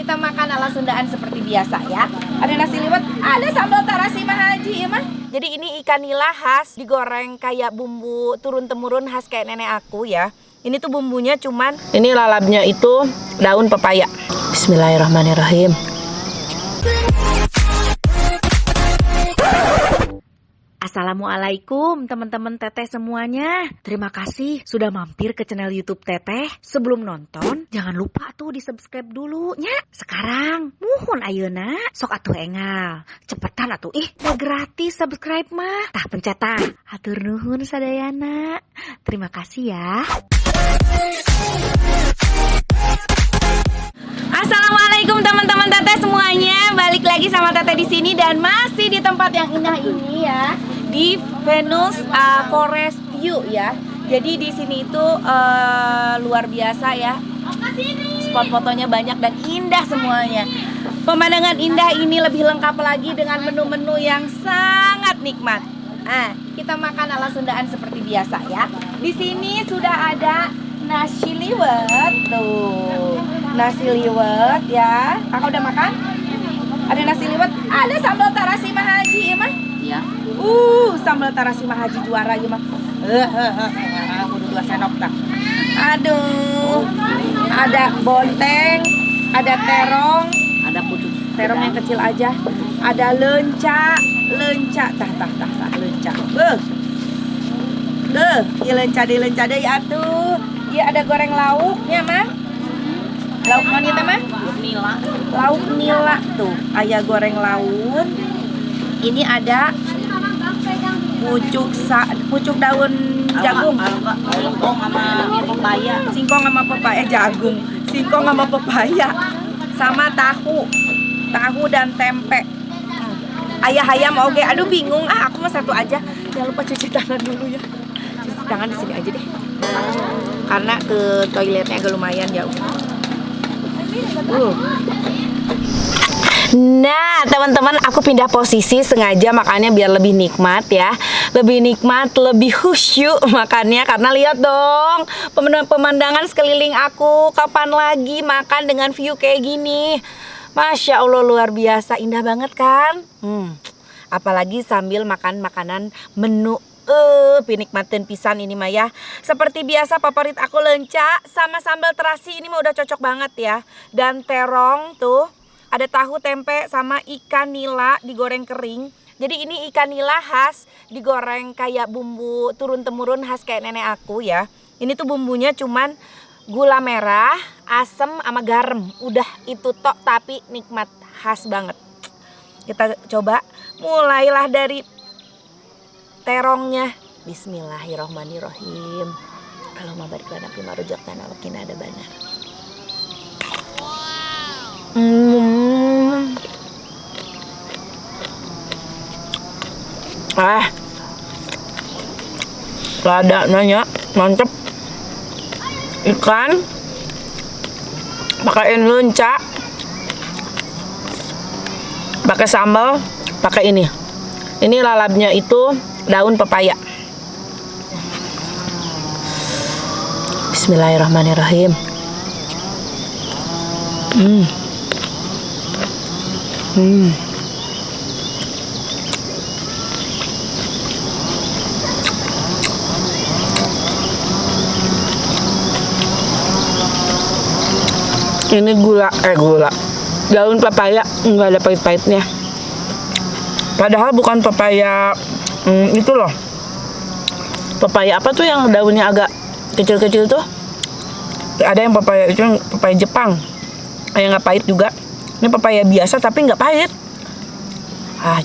kita makan ala Sundaan seperti biasa ya. Ada nasi liwet, ada sambal terasi Mahaji ya mah. Jadi ini ikan nila khas digoreng kayak bumbu turun-temurun khas kayak nenek aku ya. Ini tuh bumbunya cuman, ini lalapnya itu daun pepaya. Bismillahirrahmanirrahim. Assalamualaikum teman-teman Teteh semuanya. Terima kasih sudah mampir ke channel YouTube Teteh. Sebelum nonton, jangan lupa tuh di subscribe dulu nya. Sekarang, muhun ayeuna. Sok atuh engal. Cepetan atuh, udah gratis subscribe mah. Tah pencet tah. Hatur nuhun sadayana. Terima kasih ya. Assalamualaikum teman-teman Teteh semuanya. Balik lagi sama Teteh di sini dan masih di tempat yang indah ini ya. Di Venus Forest View ya. Jadi di sini itu luar biasa ya. Spot fotonya banyak dan indah semuanya. Pemandangan indah ini lebih lengkap lagi dengan menu-menu yang sangat nikmat. Kita makan ala Sundaan seperti biasa ya. Di sini sudah ada nasi liwet tuh. Nasi liwet ya. Kakak udah makan? Ada nasi liwet, ada sambal terasi Mahaji ya mah? Iya. Sambal terasi Mahaji juara ya mah. Kudu 2 sendok dah. Aduh. Ada bonteng, ada terong, ada pucuk terong yang kecil aja. Ada lenca, tah lenca. Ieu lenca deui atuh. Iya ada goreng lauknya mah. Lauk mana teh mah? Lauk nila tuh. Aya goreng lauk. Ini ada pucuk daun jagung. Singkong sama pepaya jagung. Singkong sama pepaya. Sama tahu dan tempe. Ayah ayam oke. Aduh bingung. Aku mah satu aja. Jangan lupa cuci tangan dulu ya. Cuci tangan di sini aja deh. Karena ke toiletnya agak lumayan jauh. Nah teman-teman, aku pindah posisi sengaja makannya biar lebih nikmat ya. Lebih nikmat, lebih khusyuk makannya. Karena lihat dong pemandangan sekeliling aku. Kapan lagi makan dengan view kayak gini. Masya Allah luar biasa, indah banget kan. Apalagi sambil makan makanan menu pinikmatin pisan ini mah ya. Seperti biasa favorit aku lenca sama sambal terasi ini mah udah cocok banget ya. Dan terong tuh, ada tahu tempe sama ikan nila digoreng kering. Jadi ini ikan nila khas digoreng kayak bumbu turun-temurun khas kayak nenek aku ya. Ini tuh bumbunya cuman gula merah, asem sama garam. Udah itu tok tapi nikmat, khas banget. Kita coba mulailah dari terongnya. Bismillahirrohmanirrohim. Kalau mau barik lana pima rujak tanah wakin ada banar. Lada nanya mantep. Ikan pakaiin lenca, pakai sambal, pakai ini lalapnya itu daun pepaya. Bismillahirrahmanirrahim. Ini gula daun pepaya nggak ada pahit-pahitnya. Padahal bukan pepaya itu loh. Pepaya apa tuh yang daunnya agak kecil-kecil tuh? Ada yang pepaya itu yang pepaya Jepang. Yang nggak pahit juga. Ini pepaya biasa tapi nggak pahit.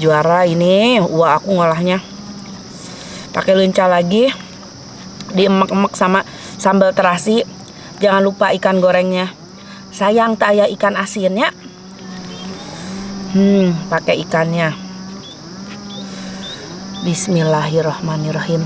Juara ini. Wah aku ngolahnya. Pakai lenca lagi. Diemek-emek sama sambal terasi. Jangan lupa ikan gorengnya. Sayang tak aya ikan asinnya. Pakai ikannya. Bismillahirrahmanirrahim.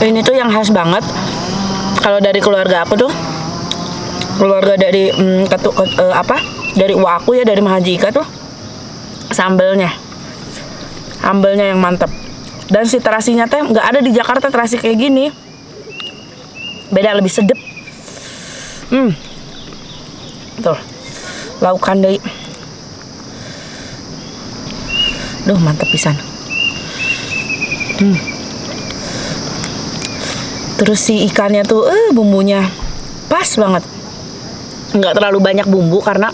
Ini tuh yang khas banget kalau dari keluarga aku tuh, keluarga dari dari Waku ya, dari Mahajika tuh sambelnya yang mantep. Dan si terasinya teh nggak ada di Jakarta, terasi kayak gini. Beda, lebih sedep. Tuh, laukan deui. Duh, mantep pisan. Terus si ikannya tuh bumbunya pas banget. Nggak terlalu banyak bumbu karena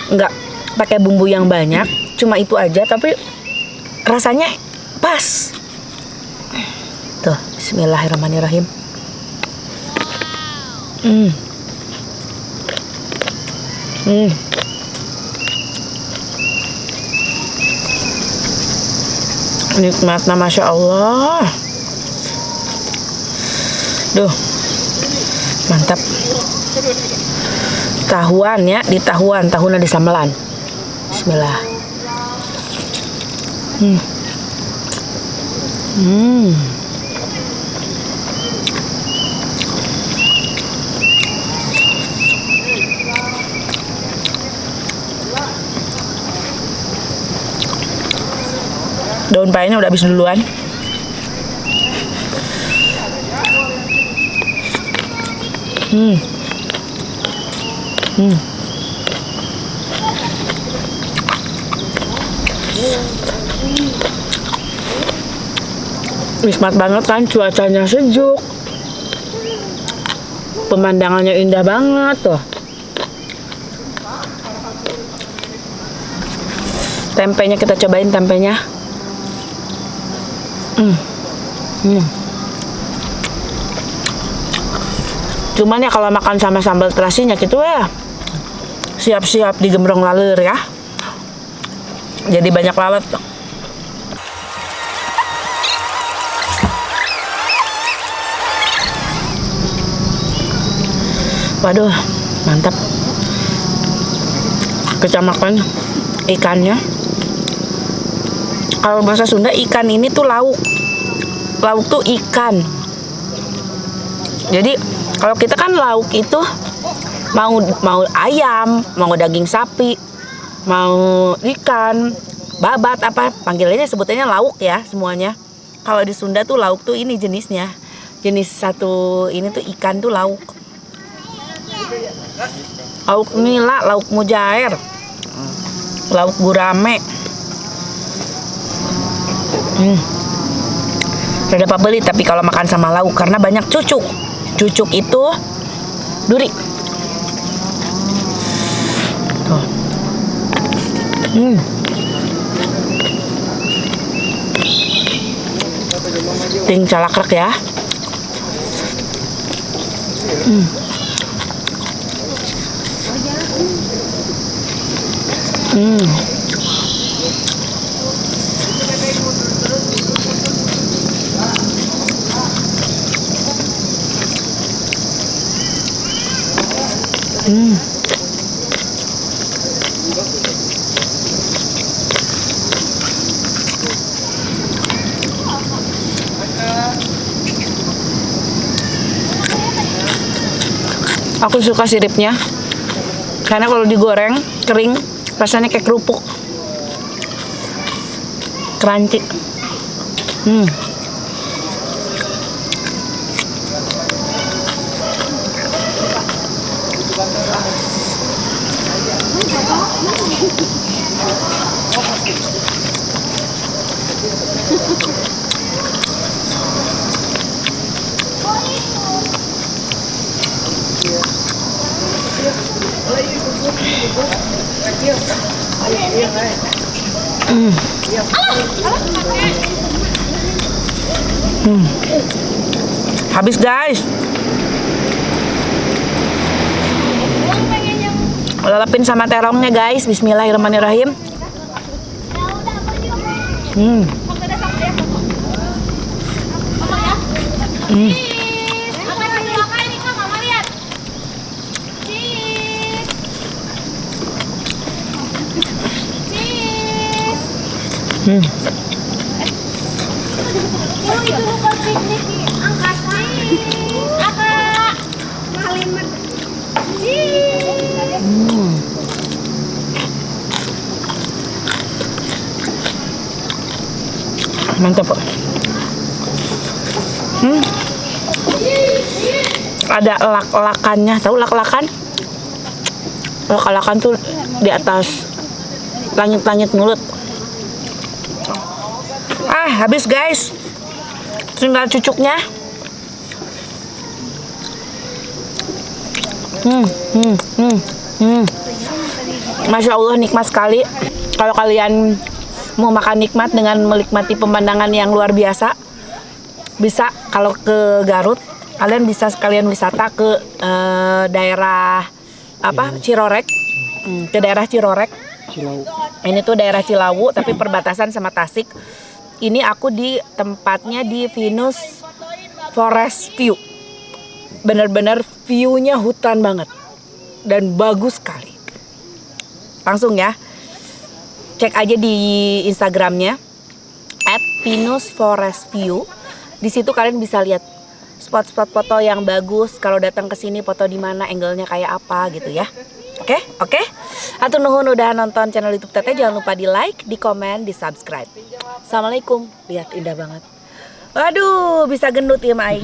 nggak pakai bumbu yang banyak, cuma itu aja, tapi rasanya pas. Tuh, bismillahirrahmanirrahim. Nikmatnya Masya Allah. Duh, mantap. Tahuan ya, di tahuan di samelan. Bismillah. Daun payahnya udah habis duluan. Nikmat banget kan, cuacanya sejuk, pemandangannya indah banget tuh. Tempenya kita cobain, tempenya. Cuman ya kalau makan sama sambal terasinya gitu ya, siap-siap digembrong laler ya. Jadi banyak lalat. Waduh, mantap. Kecamakan ikannya. Kalau bahasa Sunda, ikan ini tuh lauk. Lauk tuh ikan. Jadi kalau kita kan lauk itu mau ayam, mau daging sapi, mau ikan, babat apa panggilannya, sebutannya lauk ya semuanya. Kalau di Sunda tuh lauk tuh ini jenisnya. Jenis satu ini tuh ikan tuh lauk. Lauk nila, lauk mujair, lauk gurame. Rada pabeli tapi kalau makan sama lauk karena banyak cucuk. Cucuk itu duri. Tuh. Ting calakrek ya. Aku suka siripnya karena kalau digoreng kering rasanya kayak kerupuk, crunchy. Habis guys. Lelapin sama terongnya guys. Bismillahirrahmanirrahim. Itu bukan piknik di angkasa. Apa? Mahalin Mantap. Ada lak-lakannya, tahu lak-lakan? Lak-lakan tuh di atas langit-langit mulut. Habis guys. Tinggal cucuknya. Masya Allah, nikmat sekali. Kalau kalian mau makan nikmat dengan menikmati pemandangan yang luar biasa, bisa kalau ke Garut, kalian bisa sekalian wisata ke daerah Cirorek, ke daerah Cirorek. Ini tuh daerah Cilawu tapi perbatasan sama Tasik. Ini aku di tempatnya di Venus Forest View. Bener-bener view-nya hutan banget dan bagus sekali. Langsung ya, cek aja di Instagramnya @venusforestview. Di situ kalian bisa lihat spot-spot foto yang bagus. Kalau datang ke sini foto di mana, angle-nya kayak apa gitu ya. Oke. Atur nuhun udah nonton channel YouTube Teteh. Jangan lupa di like, di komen, di subscribe. Assalamualaikum. Lihat indah banget. Waduh, bisa gendut ya Mai.